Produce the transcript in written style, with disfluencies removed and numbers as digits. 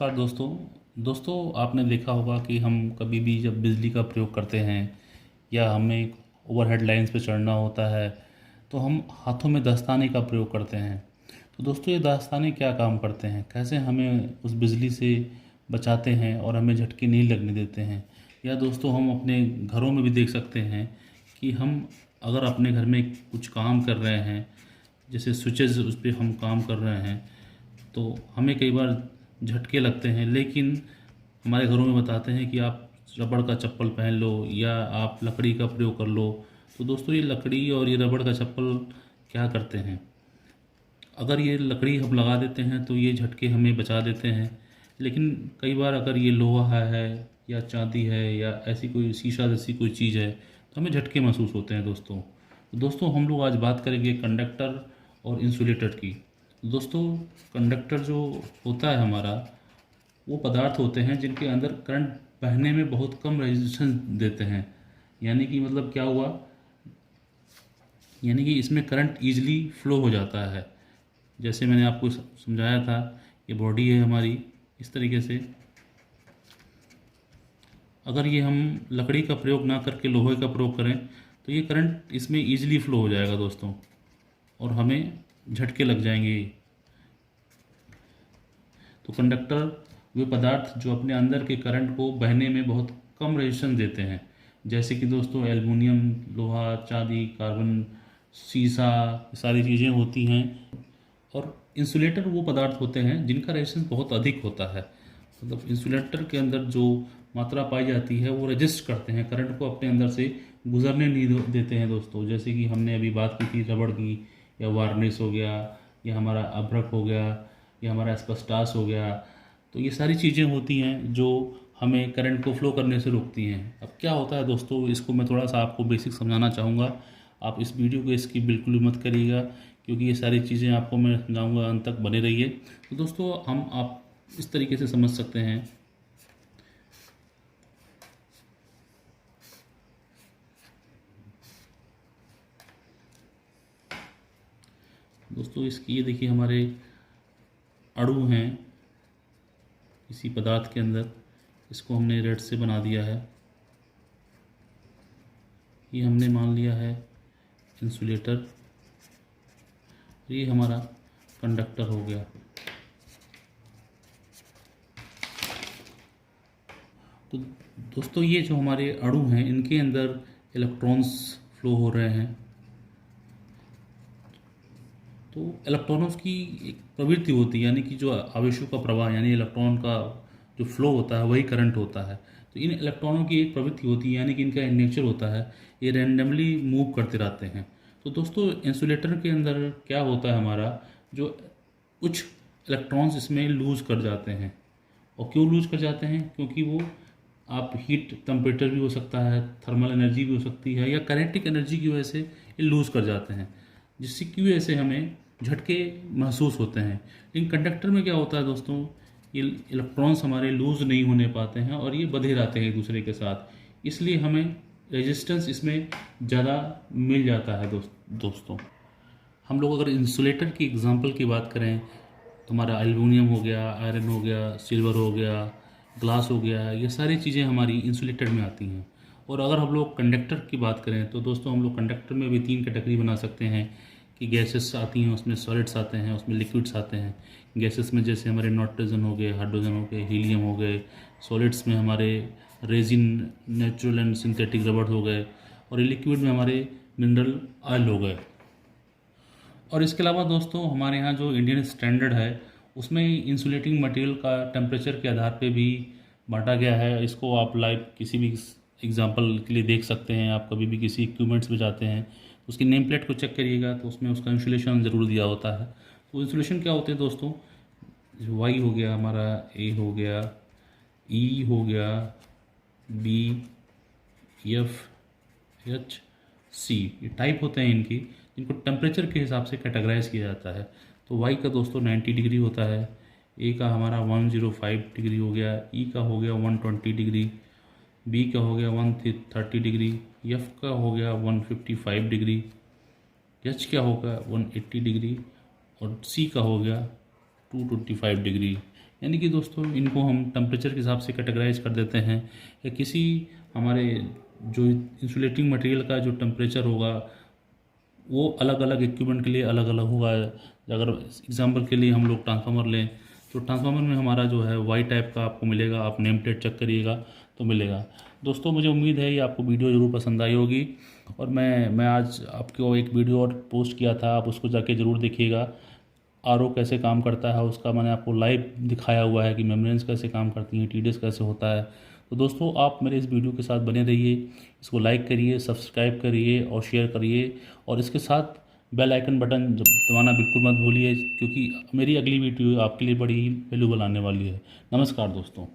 नमस्कार दोस्तों। आपने देखा होगा कि हम कभी भी जब बिजली का प्रयोग करते हैं या हमें ओवरहेड लाइंस पे चढ़ना होता है तो हम हाथों में दस्ताने का प्रयोग करते हैं। तो दोस्तों, ये दस्ताने क्या काम करते हैं, कैसे हमें उस बिजली से बचाते हैं और हमें झटके नहीं लगने देते हैं। या दोस्तों, हम अपने घरों में भी देख सकते हैं कि हम अगर अपने घर में कुछ काम कर रहे हैं, जैसे स्विचेस उस पर हम काम कर रहे हैं, तो हमें कई बार झटके लगते हैं। लेकिन हमारे घरों में बताते हैं कि आप रबड़ का चप्पल पहन लो या आप लकड़ी का प्रयोग कर लो। तो दोस्तों, ये लकड़ी और ये रबड़ का चप्पल क्या करते हैं, अगर ये लकड़ी हम लगा देते हैं तो ये झटके हमें बचा देते हैं। लेकिन कई बार अगर ये लोहा है या चांदी है या ऐसी कोई शीशा जैसी कोई चीज़ है तो हमें झटके महसूस होते हैं दोस्तों। तो दोस्तों, हम लोग आज बात करेंगे कंडक्टर और इंसुलेटर की। दोस्तों, कंडक्टर जो होता है हमारा, वो पदार्थ होते हैं जिनके अंदर करंट बहने में बहुत कम रेजिस्टेंस देते हैं। यानी कि मतलब क्या हुआ, यानी कि इसमें करंट ईजिली फ्लो हो जाता है। जैसे मैंने आपको समझाया था, ये बॉडी है हमारी, इस तरीके से अगर ये हम लकड़ी का प्रयोग ना करके लोहे का प्रयोग करें तो ये करंट इसमें ईजिली फ्लो हो जाएगा दोस्तों, और हमें झटके लग जाएंगे। तो कंडक्टर वे पदार्थ जो अपने अंदर के करंट को बहने में बहुत कम रेजिस्टेंस देते हैं, जैसे कि दोस्तों एल्युमिनियम, लोहा, चांदी, कार्बन, शीशा, ये सारी चीज़ें होती हैं। और इंसुलेटर वो पदार्थ होते हैं जिनका रेजिस्टेंस बहुत अधिक होता है। मतलब इंसुलेटर के अंदर जो मात्रा पाई जाती है वो रजिस्ट करते हैं, करंट को अपने अंदर से गुजरने नहीं देते हैं दोस्तों। जैसे कि हमने अभी बात की थी रबड़ की, या वार्निश हो गया, या हमारा अभ्रक हो गया, या हमारा एस्बेस्टॉस हो गया। तो ये सारी चीज़ें होती हैं जो हमें करंट को फ्लो करने से रोकती हैं। अब क्या होता है दोस्तों, इसको मैं थोड़ा सा आपको बेसिक समझाना चाहूँगा। आप इस वीडियो को इसकी बिल्कुल भी मत करिएगा, क्योंकि ये सारी चीज़ें आपको मैं समझाऊँगा, अंत तक बने रहिए। तो दोस्तों, आप इस तरीके से समझ सकते हैं। दोस्तों, इसकी ये देखिए, हमारे अणु हैं इसी पदार्थ के अंदर, इसको हमने रेड से बना दिया है। ये हमने मान लिया है इंसुलेटर, ये हमारा कंडक्टर हो गया। तो दोस्तों, ये जो हमारे अणु हैं इनके अंदर इलेक्ट्रॉन्स फ्लो हो रहे हैं। तो इलेक्ट्रॉनों की एक प्रवृत्ति होती है, यानी कि जो आवेशों का प्रवाह, यानी इलेक्ट्रॉन का जो फ्लो होता है वही करंट होता है। तो इन इलेक्ट्रॉनों की एक प्रवृत्ति होती है, यानी कि इनका नेचर होता है, ये रैंडमली मूव करते रहते हैं। तो दोस्तों, इंसुलेटर के अंदर क्या होता है, हमारा जो कुछ इलेक्ट्रॉन्स इसमें लूज कर जाते हैं। और क्यों लूज कर जाते हैं, क्योंकि वो आप हीट टेम्परेचर भी हो सकता है, थर्मल एनर्जी भी हो सकती है, या काइनेटिक एनर्जी की वजह से ये लूज कर जाते हैं, जिससे की वजह से हमें झटके महसूस होते हैं। लेकिन कंडक्टर में क्या होता है दोस्तों, ये इलेक्ट्रॉन्स हमारे लूज नहीं होने पाते हैं और ये बंधे रहते हैं एक दूसरे के साथ, इसलिए हमें रेजिस्टेंस इसमें ज़्यादा मिल जाता है दोस्तों। हम लोग अगर इंसुलेटर की एग्जांपल की बात करें तो हमारा एल्युमिनियम हो गया, आयरन हो गया, सिल्वर हो गया, ग्लास हो गया, ये सारी चीज़ें हमारी इंसुलेटेड में आती हैं। और अगर हम लोग कंडक्टर की बात करें तो दोस्तों, हम लोग कंडक्टर में भी तीन कैटेगरी बना सकते हैं कि गैसेस आती हैं, उसमें सॉलिड्स आते हैं, उसमें लिक्विड्स आते हैं। गैसेस में जैसे हमारे नाइट्रोजन हो गए, हाइड्रोजन हो गए, हीलियम हो गए। सॉलिड्स में हमारे रेजिन, नेचुरल एंड सिंथेटिक रबड़ हो गए। और लिक्विड में हमारे मिनरल ऑयल हो गए। और इसके अलावा दोस्तों, हमारे यहाँ जो इंडियन स्टैंडर्ड है उसमें इंसुलेटिंग मटेरियल का टेम्परेचर के आधार पे भी बांटा गया है। इसको आप लाइव किसी भी एग्जांपल के लिए देख सकते हैं। आप कभी भी किसी इक्विपमेंट्स में जाते हैं तो उसकी नेम प्लेट को चेक करिएगा, तो उसमें उसका इंसुलेशन ज़रूर दिया होता है। तो इंसुलेशन क्या होते हैं दोस्तों, वाई हो गया हमारा, ए हो गया, ई हो गया, बी, एफ, एच, सी, ये टाइप होते हैं इनकी, जिनको टेम्परेचर के हिसाब से कैटेगराइज किया जाता है। तो वाई का दोस्तों 90 डिग्री होता है, ए का हमारा 105 डिग्री हो गया, ई का हो गया 120 डिग्री, बी का हो गया 130 डिग्री, एफ का हो गया 155 डिग्री, एच का होगा 180 डिग्री, और सी का हो गया 225 डिग्री। यानी कि दोस्तों इनको हम टेम्परेचर के हिसाब से कैटेगराइज कर देते हैं, या किसी हमारे जो इंसुलेटिंग मटेरियल का जो टेम्परेचर होगा वो अलग अलग इक्विपमेंट के लिए अलग अलग होगा। अगर एग्जांपल के लिए हम लोग ट्रांसफार्मर लें तो ट्रांसफार्मर में हमारा जो है वाई टाइप का आपको मिलेगा, आप नेम प्लेट चेक करिएगा तो मिलेगा। दोस्तों मुझे उम्मीद है ये आपको वीडियो ज़रूर पसंद आई होगी, और मैं आज आपको एक वीडियो और पोस्ट किया था, आप उसको जाके ज़रूर देखिएगा। आरओ कैसे काम करता है उसका मैंने आपको लाइव दिखाया हुआ है कि मेम्ब्रेन्स कैसे काम करती हैं, टीडीएस कैसे होता है। तो दोस्तों आप मेरे इस वीडियो के साथ बने रहिए, इसको लाइक करिए, सब्सक्राइब करिए और शेयर करिए, और इसके साथ बेल आइकन बटन दबाना बिल्कुल मत भूलिए, क्योंकि मेरी अगली वीडियो आपके लिए बड़ी ही वैल्यूबल आने वाली है। नमस्कार दोस्तों।